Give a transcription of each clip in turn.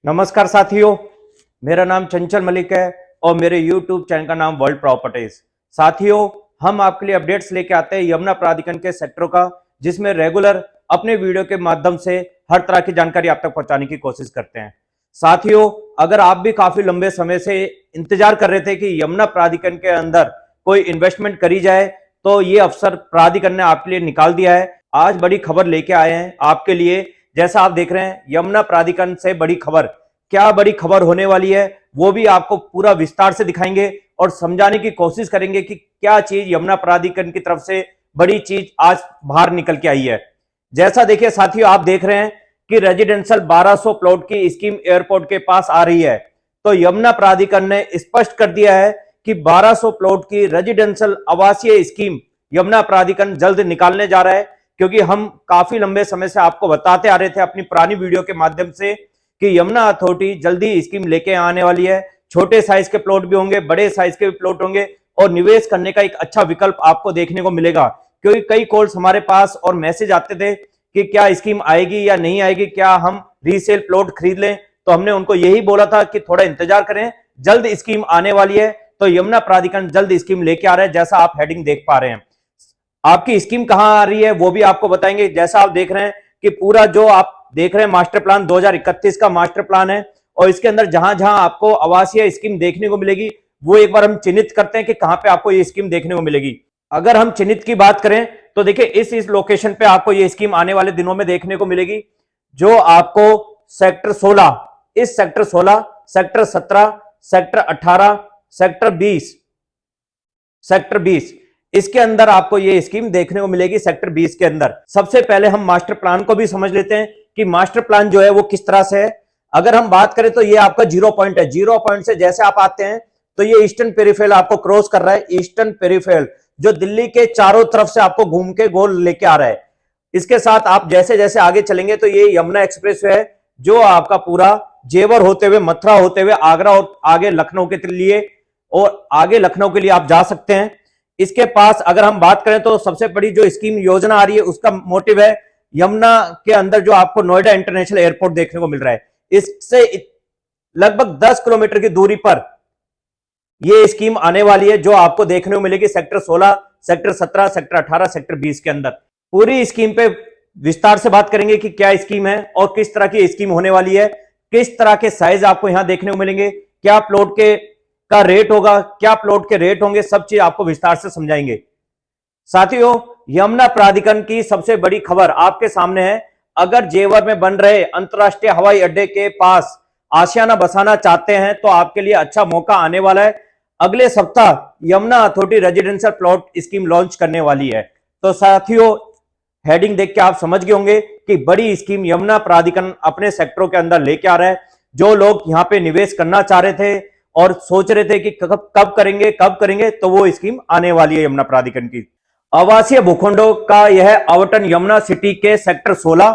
नमस्कार साथियों, मेरा नाम चंचल मलिक है और मेरे YouTube चैनल का नाम वर्ल्ड प्रॉपर्टीज। साथियों, हम आपके लिए अपडेट्स लेके आते हैं यमुना प्राधिकरण के सेक्टरों का, जिसमें रेगुलर अपने वीडियो के माध्यम से हर तरह की जानकारी आप तक पहुंचाने की कोशिश करते हैं। साथियों, अगर आप भी काफी लंबे समय से इंतजार कर रहे थे कि यमुना प्राधिकरण के अंदर कोई इन्वेस्टमेंट करी जाए, तो ये अवसर प्राधिकरण ने आपके लिए निकाल दिया है। आज बड़ी खबर लेके आए हैं आपके लिए। जैसा आप देख रहे हैं, यमुना प्राधिकरण से बड़ी खबर, क्या बड़ी खबर होने वाली है वो भी आपको पूरा विस्तार से दिखाएंगे और समझाने की कोशिश करेंगे कि क्या चीज यमुना प्राधिकरण की तरफ से बड़ी चीज आज बाहर निकल के आई है। जैसा देखिए साथियों, आप देख रहे हैं कि रेजिडेंशियल 1200 प्लॉट की स्कीम एयरपोर्ट के पास आ रही है। तो यमुना प्राधिकरण ने स्पष्ट कर दिया है कि 1200 प्लॉट की रेजिडेंशियल आवासीय स्कीम यमुना प्राधिकरण जल्द निकालने जा रहा है, क्योंकि हम काफी लंबे समय से आपको बताते आ रहे थे अपनी पुरानी वीडियो के माध्यम से कि यमुना अथॉरिटी जल्दी स्कीम लेके आने वाली है। छोटे साइज के प्लॉट भी होंगे, बड़े साइज के भी प्लॉट होंगे और निवेश करने का एक अच्छा विकल्प आपको देखने को मिलेगा। क्योंकि कई कॉल्स हमारे पास और मैसेज आते थे कि क्या स्कीम आएगी या नहीं आएगी, क्या हम रीसेल प्लॉट खरीद लें। तो हमने उनको यही बोला था कि थोड़ा इंतजार करें, जल्द स्कीम आने वाली है। तो यमुना प्राधिकरण जल्द स्कीम लेके आ रहा है, जैसा आप हेडिंग देख पा रहे हैं। आपकी स्कीम कहां आ रही है वो भी आपको बताएंगे। जैसा आप देख रहे हैं कि पूरा जो आप देख रहे हैं मास्टर प्लान 2031 का मास्टर प्लान है, और इसके अंदर जहां जहां आपको आवासीय स्कीम देखने को मिलेगी वो एक बार हम चिन्हित करते हैं कि कहां पे आपको ये स्कीम देखने को मिलेगी। अगर हम चिन्हित की बात करें तो देखिए इस लोकेशन पे आपको ये स्कीम आने वाले दिनों में देखने को मिलेगी, जो आपको सेक्टर 16, इस सेक्टर 16, सेक्टर 17, सेक्टर 18, सेक्टर 20 इसके अंदर आपको ये स्कीम देखने को मिलेगी। सेक्टर 20 के अंदर सबसे पहले हम मास्टर प्लान को भी समझ लेते हैं कि मास्टर प्लान जो है वो किस तरह से है। अगर हम बात करें तो ये आपका 0 पॉइंट है। 0 पॉइंट से जैसे आप आते हैं तो ये ईस्टर्न पेरिफेरल आपको क्रॉस कर रहा है। ईस्टर्न पेरिफेरल जो दिल्ली के चारों तरफ से आपको घूम के गोल लेके आ रहा है। इसके साथ आप जैसे जैसे आगे चलेंगे तो ये यमुना एक्सप्रेस है, जो आपका पूरा जेवर होते हुए, मथुरा होते हुए आगरा और आगे लखनऊ के लिए, और आगे लखनऊ के लिए आप जा सकते हैं। इसके पास अगर हम बात करें तो सबसे बड़ी जो स्कीम योजना आ रही है उसका मोटिव है यमुना के अंदर जो आपको नोएडा इंटरनेशनल एयरपोर्ट देखने को मिल रहा है। इससे लगभग 10 किलोमीटर की दूरी पर यह स्कीम आने वाली है, जो आपको देखने को मिलेगी सेक्टर 16, सेक्टर 17, सेक्टर 18, सेक्टर 20 के अंदर। पूरी स्कीम पे विस्तार से बात करेंगे कि क्या स्कीम है और किस तरह की स्कीम होने वाली है, किस तरह के साइज आपको यहां देखने को मिलेंगे, क्या प्लॉट के का रेट होगा, क्या प्लॉट के रेट होंगे, सब चीज आपको विस्तार से समझाएंगे। साथियों, यमुना प्राधिकरण की सबसे बड़ी खबर आपके सामने है। अगर जेवर में बन रहे अंतरराष्ट्रीय हवाई अड्डे के पास आशियाना बसाना चाहते हैं तो आपके लिए अच्छा मौका आने वाला है। अगले सप्ताह Yamuna authority residential plot scheme launch करने वाली है। तो साथियों, हेडिंग देख के आप समझ गए होंगे कि बड़ी स्कीम यमुना प्राधिकरण अपने सेक्टरों के अंदर लेके आ रहा है। जो लोग यहां पे निवेश करना चाह रहे थे और सोच रहे थे कि कब करेंगे, तो वो स्कीम आने वाली है यमुना प्राधिकरण की। आवासीय भूखंडों का यह आवंटन यमुना सिटी के सेक्टर 16,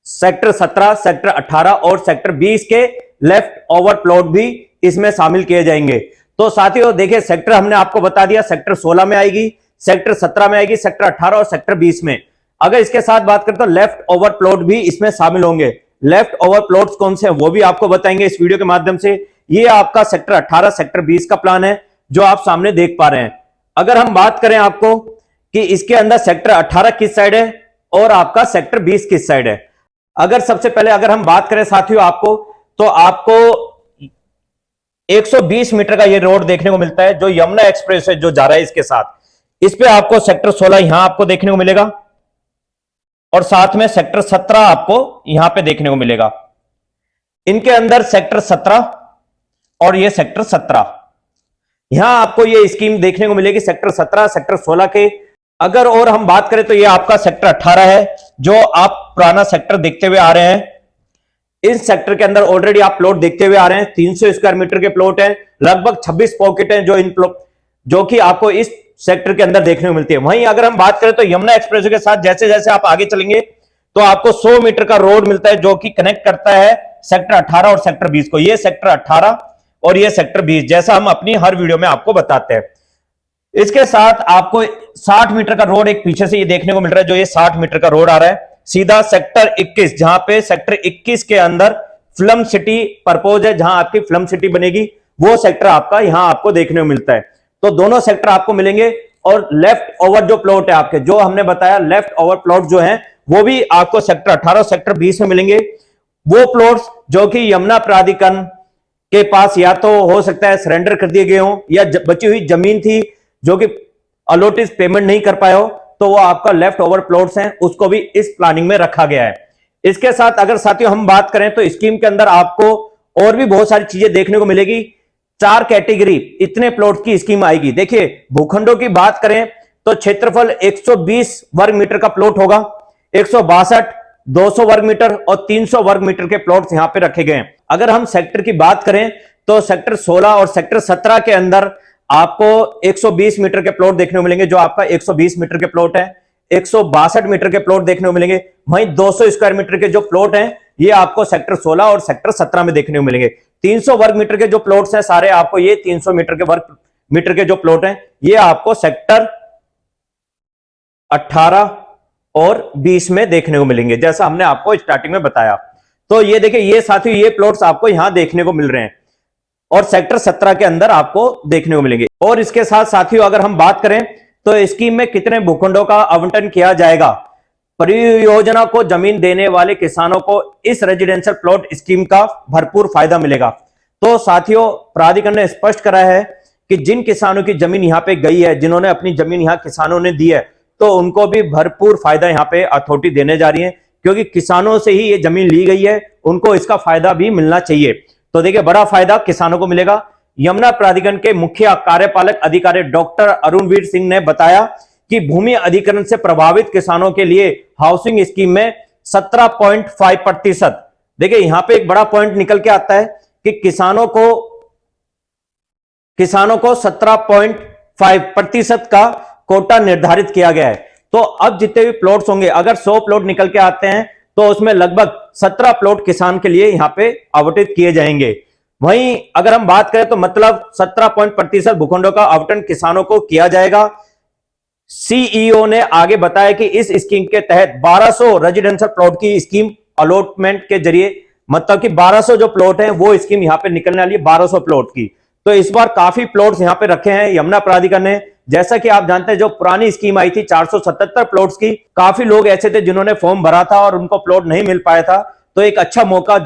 सेक्टर 17, सेक्टर 18 और सेक्टर 20 के लेफ्ट ओवर प्लॉट भी इसमें शामिल किए जाएंगे। तो साथियों देखिए, सेक्टर हमने आपको बता दिया, सेक्टर 16 में आएगी, सेक्टर 17 में आएगी, सेक्टर 18 और सेक्टर 20 में। अगर इसके साथ बात करें तो लेफ्ट ओवर प्लॉट भी इसमें शामिल होंगे। लेफ्ट ओवर प्लॉट्स कौन से हैं वो भी आपको बताएंगे इस वीडियो के माध्यम से। ये आपका सेक्टर 18, सेक्टर 20 का प्लान है जो आप सामने देख पा रहे हैं। अगर हम बात करें आपको कि इसके अंदर सेक्टर 18 किस साइड है और आपका सेक्टर 20 किस साइड है। अगर सबसे पहले अगर हम बात करें साथियों आपको, तो आपको 120 मीटर का ये रोड देखने को मिलता है, जो यमुना एक्सप्रेस है जो जा रहा है इसके साथ। इस पे आपको सेक्टर 16 यहां आपको देखने को मिलेगा और साथ में सेक्टर 17 आपको यहां पे देखने को मिलेगा। इनके अंदर सेक्टर 17 और ये सेक्टर 17, यहां आपको ये स्कीम देखने को मिलेगी सेक्टर 17, सेक्टर 16 के। अगर और हम बात करें तो ये आपका सेक्टर 18 है, जो आप पुराना सेक्टर देखते हुए आ रहे हैं। इस सेक्टर के अंदर ऑलरेडी आप प्लॉट देखते हुए आ रहे हैं। 300 स्क्वायर मीटर के प्लॉट हैं, लगभग 26 पॉकेट हैं जो कि आपको इस सेक्टर के अंदर देखने को मिलती है। वहीं अगर हम बात करें तो यमुना एक्सप्रेस के साथ जैसे जैसे आप आगे चलेंगे तो आपको 100 मीटर का रोड मिलता है, जो कि कनेक्ट करता है सेक्टर 18 और सेक्टर 20 को। ये सेक्टर 18 और ये सेक्टर 20, जैसा हम अपनी हर वीडियो में आपको बताते हैं। इसके साथ आपको 60 मीटर का रोड एक पीछे से ये देखने को मिल रहा है, जो ये 60 मीटर का रोड आ रहा है सीधा सेक्टर 21, जहां पे सेक्टर 21 के अंदर फिल्म सिटी परपोज है, जहां आपकी फिल्म सिटी बनेगी, वो सेक्टर आपका यहां आपको देखने को मिलता है। तो दोनों सेक्टर आपको मिलेंगे। और लेफ्ट ओवर जो प्लॉट है आपके, जो हमने बताया लेफ्ट ओवर प्लॉट जो है, वो भी आपको सेक्टर 18 सेक्टर 20 में मिलेंगे। वो प्लॉट्स जो कि यमुना प्राधिकरण के पास या तो हो सकता है सरेंडर कर दिए गए हो, या बची हुई जमीन थी जो कि अलॉटेड पेमेंट नहीं कर पाए हो, तो वो आपका लेफ्ट ओवर प्लॉट्स हैं, उसको भी इस प्लानिंग में रखा गया है। इसके साथ अगर साथियों हम बात करें तो स्कीम के अंदर आपको और भी बहुत सारी चीजें देखने को मिलेगी। 4 कैटेगरी इतने प्लॉट की स्कीम आएगी। देखिए भूखंडों की बात करें तो क्षेत्रफल 120 वर्ग मीटर का प्लॉट होगा, 162, 200 वर्ग मीटर और 300 वर्ग मीटर के प्लॉट्स यहां पे रखे गए हैं। अगर हम सेक्टर की बात करें तो सेक्टर 16 और सेक्टर 17 के अंदर आपको 120 मीटर के प्लॉट देखने को मिलेंगे, जो आपका 120 मीटर के प्लॉट है। 162 मीटर के प्लॉट देखने को मिलेंगे। वहीं 200 स्क्वायर मीटर के जो प्लॉट हैं ये आपको सेक्टर 16 और सेक्टर 17 में देखने को मिलेंगे। 300 वर्ग मीटर के जो प्लॉट्स हैं सारे आपको ये 300 मीटर के वर्ग मीटर के जो प्लॉट हैं ये आपको सेक्टर 18 और 20 में देखने को मिलेंगे, जैसा हमने आपको स्टार्टिंग में बताया। तो ये देखिए ये साथियों ये प्लॉट्स आपको यहां देखने को मिल रहे हैं और सेक्टर 17 के अंदर आपको देखने को मिलेंगे। और इसके साथ साथियों अगर हम बात करें तो स्कीम में कितने भूखंडों का आवंटन किया जाएगा। परियोजना को जमीन देने वाले किसानों को इस रेजिडेंशियल प्लॉट स्कीम का भरपूर फायदा मिलेगा। तो साथियों प्राधिकरण ने स्पष्ट करा है कि जिन किसानों की जमीन यहां पे गई है, जिन्होंने अपनी जमीन यहां किसानों ने दी है, तो उनको भी भरपूर फायदा यहां पे अथॉरिटी देने जा रही है, क्योंकि किसानों से ही ये जमीन ली गई है, उनको इसका फायदा भी मिलना चाहिए। तो देखिए बड़ा फायदा किसानों को मिलेगा। यमुना प्राधिकरण के मुख्य कार्यपालक अधिकारी डॉक्टर अरुणवीर सिंह ने बताया कि भूमि अधिग्रहण से प्रभावित किसानों के लिए हाउसिंग स्कीम में 17.5%। देखिए यहां पे एक बड़ा पॉइंट निकल के आता है कि किसानों को 17.5% का कोटा निर्धारित किया गया है। तो अब जितने भी प्लॉट्स होंगे, अगर 100 प्लॉट निकल के आते हैं तो उसमें लगभग 17 प्लॉट किसान के लिए यहां पे आवंटित किए जाएंगे। वहीं अगर हम बात करें तो मतलब 17% भूखंडों का आवंटन किसानों को किया जाएगा। सीईओ ने आगे बताया कि इस स्कीम के तहत 1200 रेजिडेंशियल प्लॉट की स्कीम अलॉटमेंट के जरिए, मतलब कि 1200 जो प्लॉट हैं वो स्कीम यहां पे निकलने वाली है 1200 प्लॉट की। तो इस बार काफी प्लॉट्स यहां पे रखे हैं यमुना प्राधिकरण ने। जैसा कि आप जानते हैं जो पुरानी स्कीम आई थी 477 प्लॉट्स की, काफी लोग ऐसे थे जिन्होंने फॉर्म भरा था और उनको प्लॉट नहीं मिल पाया था। तो एक अच्छा मौका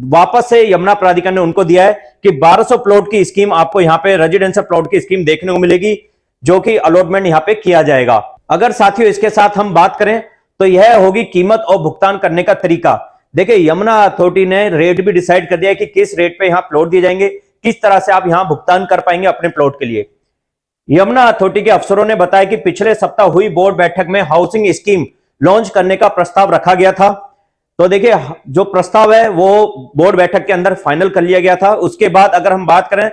वापस से यमुना प्राधिकरण ने उनको दिया है कि 1200 प्लॉट की स्कीम आपको यहां पे रेजिडेंशियल प्लॉट की स्कीम देखने को मिलेगी, जो कि अलॉटमेंट यहां पे किया जाएगा। अगर साथियों इसके साथ हम बात करें तो यह होगी कीमत और भुगतान करने का तरीका। देखिए यमुना अथॉरिटी ने रेट भी डिसाइड कर दिया है कि किस रेट पे यहां प्लॉट दिए जाएंगे, किस तरह से आप यहां भुगतान कर पाएंगे अपने प्लॉट के लिए। यमुना अथॉरिटी के अफसरों ने बताया कि पिछले सप्ताह हुई बोर्ड बैठक में हाउसिंग स्कीम लॉन्च करने का प्रस्ताव रखा गया था। तो देखिए जो प्रस्ताव है वो बोर्ड बैठक के अंदर फाइनल कर लिया गया था। उसके बाद अगर हम बात करें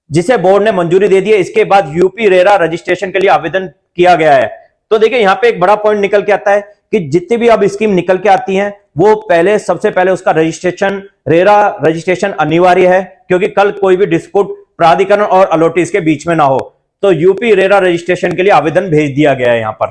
जिसे बोर्ड ने मंजूरी दे दी है, इसके बाद यूपी रेरा रजिस्ट्रेशन के लिए आवेदन किया गया है। तो देखिए यहां पे एक बड़ा पॉइंट निकल के आता है कि जितनी भी अब स्कीम निकल के आती हैं वो पहले सबसे पहले उसका रजिस्ट्रेशन, रेरा रजिस्ट्रेशन अनिवार्य है, क्योंकि कल कोई भी डिस्प्यूट प्राधिकरण और अलॉटीज के बीच में ना हो। तो यूपी रेरा रजिस्ट्रेशन के लिए आवेदन भेज दिया गया है। यहां पर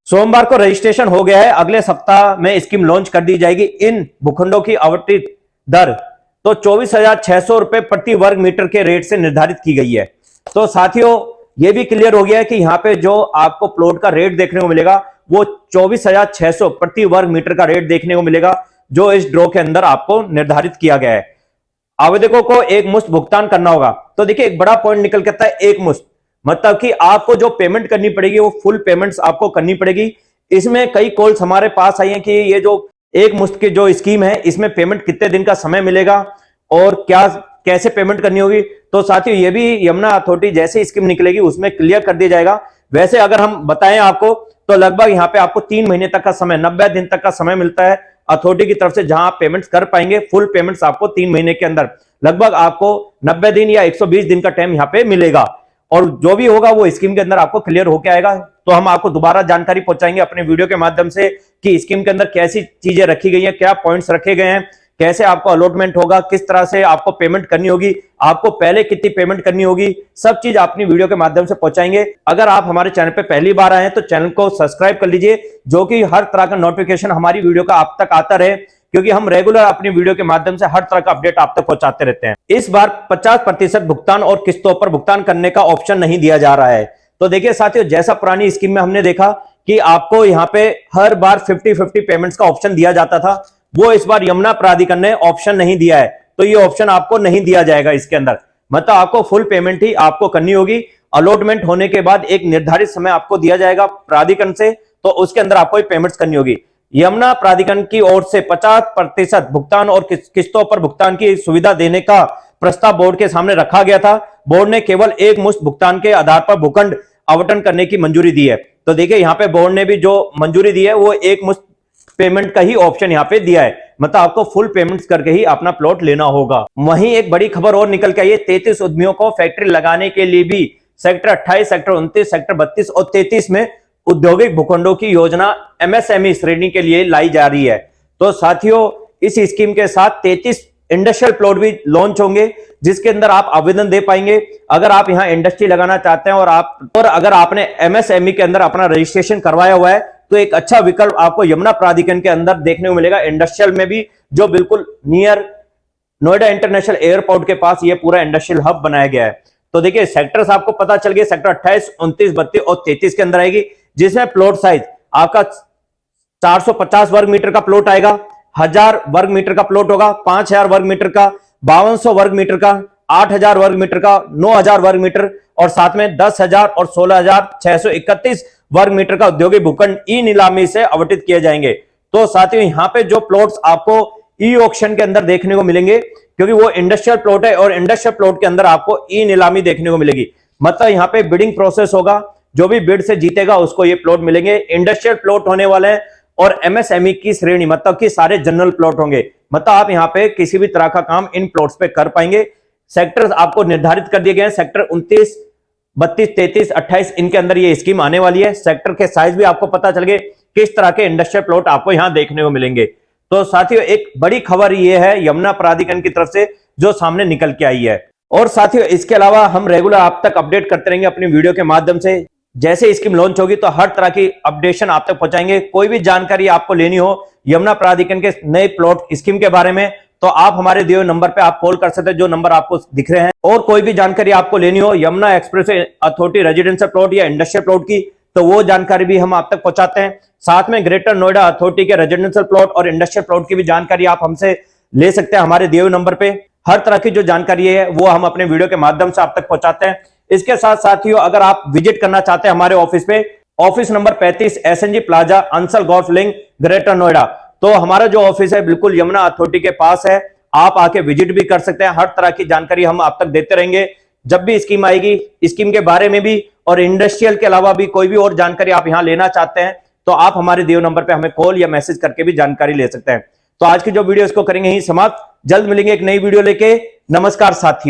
सोमवार को रजिस्ट्रेशन हो गया है, अगले सप्ताह में स्कीम लॉन्च कर दी जाएगी। इन भूखंडों की आवंटित दर तो 24,600 रुपए प्रति वर्ग मीटर के रेट से निर्धारित की गई है। तो साथियों यह भी क्लियर हो गया है कि यहां पे जो आपको प्लॉट का रेट देखने को मिलेगा वो 24,600 प्रति वर्ग मीटर का रेट देखने को मिलेगा, जो इस ड्रॉ के अंदर आपको निर्धारित किया गया है। आवेदकों को एक मुश्त भुगतान करना होगा। तो देखिए एक बड़ा पॉइंट निकल के आता है एक मुश्त, मतलब कि आपको जो पेमेंट करनी पड़ेगी वो फुल पेमेंट्स आपको करनी पड़ेगी। इसमें कई कॉल्स हमारे पास आई हैं कि ये जो एक मुश्त की जो स्कीम है इसमें पेमेंट कितने दिन का समय मिलेगा और क्या कैसे पेमेंट करनी होगी। तो साथियों ये भी यमुना अथॉरिटी जैसे स्कीम निकलेगी उसमें क्लियर कर दिया जाएगा। वैसे अगर हम बताएं आपको तो लगभग यहाँ पे आपको 3 महीने तक का समय, 90 दिन तक का समय मिलता है अथॉरिटी की तरफ से, जहां आप पेमेंट्स कर पाएंगे। फुल पेमेंट्स आपको 3 महीने के अंदर लगभग आपको 90 दिन या 120 दिन का टाइम यहाँ पे मिलेगा। और जो भी होगा वो स्कीम के अंदर आपको क्लियर होके आएगा। तो हम आपको दोबारा जानकारी पहुंचाएंगे अपने वीडियो के माध्यम से कि स्कीम के अंदर कैसी चीजें रखी गई हैं, क्या पॉइंट्स रखे गए हैं, कैसे आपको अलॉटमेंट होगा, किस तरह से आपको पेमेंट करनी होगी, आपको पहले कितनी पेमेंट करनी होगी, सब चीज अपनी वीडियो के माध्यम से पहुंचाएंगे। अगर आप हमारे चैनल पे पहली बार आए हैं तो चैनल को सब्सक्राइब कर लीजिए, जो कि हर तरह का नोटिफिकेशन हमारी वीडियो का आप तक आता रहे। क्योंकि हम रेगुलर अपनी वीडियो के माध्यम से हर तरह का अपडेट आप तक पहुंचाते रहते हैं। इस बार 50% भुगतान और किस्तों पर भुगतान करने का ऑप्शन नहीं दिया जा रहा है। तो देखिए साथियों, जैसा पुरानी स्कीम में हमने देखा कि आपको यहां पे हर बार 50-50 पेमेंट्स का ऑप्शन दिया जाता था, वो इस बार यमुना प्राधिकरण ने ऑप्शन नहीं दिया है। तो ये ऑप्शन आपको नहीं दिया जाएगा इसके अंदर, मतलब आपको फुल पेमेंट ही आपको करनी होगी। अलॉटमेंट होने के बाद एक निर्धारित समय आपको दिया जाएगा प्राधिकरण से, तो उसके अंदर आपको पेमेंट्स करनी होगी। यमुना प्राधिकरण की ओर से 50% भुगतान और किस्तों पर भुगतान की सुविधा देने का प्रस्ताव बोर्ड के सामने रखा गया था। बोर्ड ने केवल एक मुश्त भुगतान के आधार पर भूखंड आवंटन करने की मंजूरी दी है। तो देखिए यहां पे बोर्ड ने भी जो मंजूरी दी है वो एक मुश्त पेमेंट का ही ऑप्शन यहां पे दिया है, मतलब आपको फुल पेमेंट्स करके ही अपना प्लॉट लेना होगा। वहीं एक बड़ी खबर और निकल के आई है, 33 उद्यमियों को फैक्ट्री लगाने के लिए भी सेक्टर 28, सेक्टर 29, सेक्टर 32 और 33 में औद्योगिक भूखंडों की योजना एमएसएमई श्रेणी के लिए लाई जा रही है। तो साथियों, इस स्कीम के साथ 33 इंडस्ट्रियल प्लॉट भी लॉन्च होंगे, जिसके अंदर आप आवेदन दे पाएंगे। अगर आप यहां इंडस्ट्री लगाना चाहते हैं और अगर आपने एमएसएमई के अंदर अपना रजिस्ट्रेशन करवाया हुआ है, तो एक अच्छा विकल्प आपको यमुना प्राधिकरण के अंदर देखने को मिलेगा, इंडस्ट्रियल में भी, जो बिल्कुल नियर नोएडा इंटरनेशनल एयरपोर्ट के पास ये पूरा इंडस्ट्रियल हब बनाया गया है। तो देखिए सेक्टर्स आपको पता चल गए, सेक्टर 28, 29, 32 और 33 के अंदर आएगी, जिसमें प्लॉट साइज आपका 450 वर्ग मीटर का प्लॉट आएगा, 1000 वर्ग मीटर का प्लॉट होगा, 5000 वर्ग मीटर का, 5200 वर्ग मीटर का, 8000 वर्ग मीटर का, 9000 वर्ग मीटर और साथ में 10,000 और 16,631 वर्ग मीटर का औद्योगिक भूखंड ई नीलामी से आवंटित किए जाएंगे। तो साथियों, यहाँ पे जो प्लॉट्स आपको ई ऑक्शन के अंदर देखने को मिलेंगे, क्योंकि वो इंडस्ट्रियल प्लॉट है और इंडस्ट्रियल प्लॉट के अंदर आपको ई नीलामी देखने को मिलेगी, मतलब यहाँ पे बिडिंग प्रोसेस होगा, जो भी बिड से जीतेगा उसको ये प्लॉट मिलेंगे। इंडस्ट्रियल प्लॉट होने वाले हैं और एमएसएमई की श्रेणी, मतलब कि सारे जनरल प्लॉट होंगे, मतलब आप यहाँ पे किसी भी तरह का काम इन प्लॉट्स पे कर पाएंगे। सेक्टर्स आपको निर्धारित कर दिए गए हैं, सेक्टर 29, 32, 33, 28 इनके अंदर ये स्कीम आने वाली है। सेक्टर के साइज भी आपको पता चल गए, किस तरह के इंडस्ट्रियल प्लॉट आपको यहां देखने को मिलेंगे। तो साथियों, एक बड़ी खबर ये है यमुना प्राधिकरण की तरफ से जो सामने निकल के आई है। और साथियों, इसके अलावा हम रेगुलर आप तक अपडेट करते रहेंगे अपनी वीडियो के माध्यम से। जैसे स्कीम लॉन्च होगी तो हर तरह की अपडेशन आप तक पहुंचाएंगे। कोई भी जानकारी आपको लेनी हो यमुना प्राधिकरण के नए प्लॉट स्कीम के बारे में, तो आप हमारे दिए हुए नंबर पे आप कॉल कर सकते हैं, जो नंबर आपको दिख रहे हैं। और कोई भी जानकारी आपको लेनी हो Yamuna express authority residential plot या इंडस्ट्रियल प्लॉट की, तो वो जानकारी भी हम आप तक पहुंचाते हैं। साथ में ग्रेटर नोएडा अथॉरिटी के रेजिडेंशियल प्लॉट और इंडस्ट्रियल प्लॉट की भी जानकारी आप हमसे ले सकते हैं हमारे दिए हुए नंबर पे। हर तरह की जो जानकारी है वो हम अपने वीडियो के माध्यम से आप तक पहुंचाते हैं। इसके साथ साथियों, अगर आप विजिट करना चाहते हैं हमारे ऑफिस पे, office number 35 SNG plaza, Ansal golf link, greater Noida, तो हमारा जो ऑफिस है बिल्कुल यमुना अथॉरिटी के पास है। आप आके विजिट भी कर सकते हैं। हर तरह की जानकारी हम आप तक देते रहेंगे। जब भी स्कीम आएगी, स्कीम के बारे में भी और इंडस्ट्रियल के अलावा भी कोई भी और जानकारी आप यहां लेना चाहते हैं, तो आप हमारे दिए नंबर पे हमें कॉल या मैसेज करके भी जानकारी ले सकते हैं। तो आज की जो वीडियो इसको करेंगे ही समाप्त। जल्द मिलेंगे एक नई वीडियो लेके। नमस्कार साथियों।